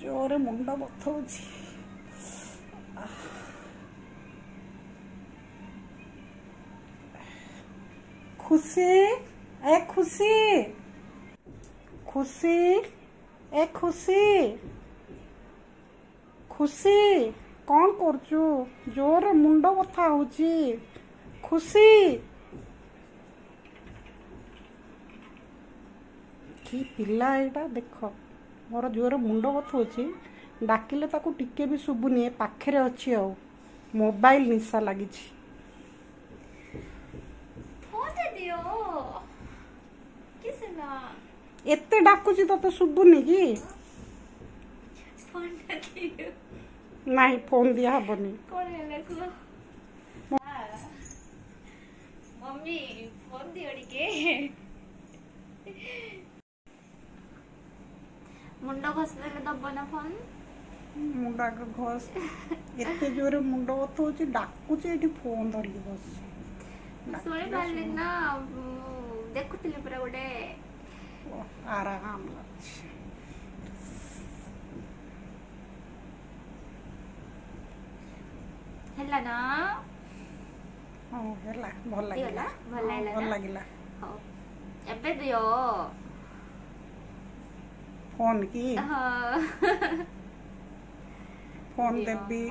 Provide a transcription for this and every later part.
जोरे मुंड बथौछि। खुशी ए खुशी खुशी ए खुशी खुशी कौन करचु? जोरे मुंड बथा होछि। खुशी कि पिला एटा देख मोर जोर मुंड बथौछि। डाकिले ताकू टिके भी शुभुनी पाखरे अच्छी आ मोबाइल निशा लगी एते डाकुची तो शुभुनी कि नहीं फोन दिया हबनी। मम्मी फोन दियो टिके मुंड घस देले दब ना फोन मुंडा घस एते जोरे मुंड बथौछि डाकुची एठी फोन धरि बस सोई बाले ना देखुतिले पुरा गोटे आराम लागे हैला ना हां हैला भल लागिला भल लागिला हां एबे दियो फोन की हां फोन देबी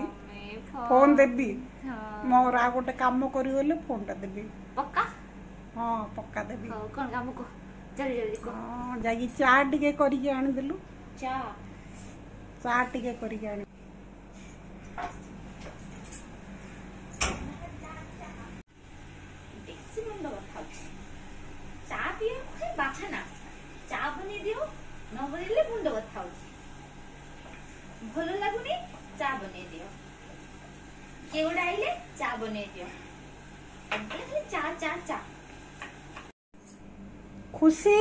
फोन देबी हां मोर आ गोटे काम करी गले फोनटा देबी पक्का हां पक्का देबी हां कोन काम को जल्दी जल्दी को हां जागी चा टिके करी के आनी देलु चा टिके करी के आनी बेसी मुंड बथा चा पिए कोई बाछा ना चा बनी दियो न बनेले मुंड बथा भलो लागुनी चा बने दियो के गोडा आइले चा बने दियो खाली चा चा चा खुशी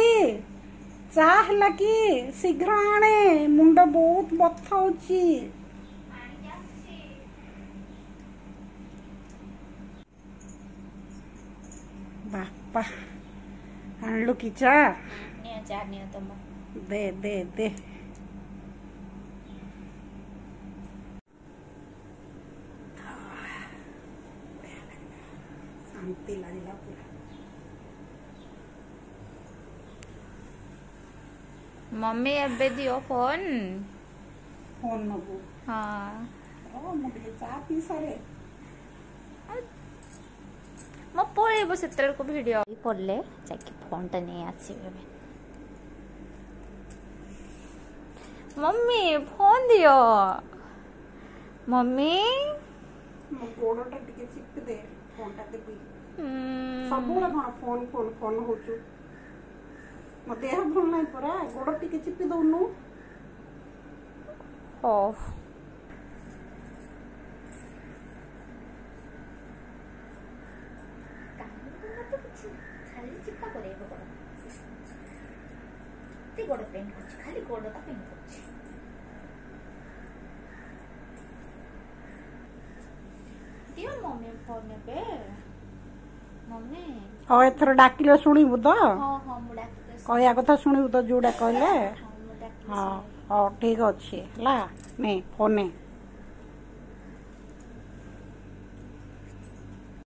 चा हला कि शीघ्र आने मुंड बहुत बथा होची। बापा आणलु की चा निया चा निया तुम दे दे दे शांति लागला पूरा। मम्मी एबे दियो फोन फोन नबु हां ओ मुझे चा पी सारे मो पळेबो सेतर को वीडियो पड़ले जाके फोन ता नहीं आसीबे मम्मी फोन दियो मम्मी मो गोडटा टिके चिप दे फोनटा देबी सबुला कोन फोन फोन फोन होचु मो देह भल नाही परा गोड टिके चिपी दउनु ओ खाली चिपका करे गोड ते गोड पेन करछ खाली गोड का पेन करछ दियो मम्मी फोन पे मम्मी ओ एथर डाकिले सुनिबु तो हां हां मुडा कहया कथा सुनिबु तो जोडा कहले हां हां ठीक अछि ला ने फोने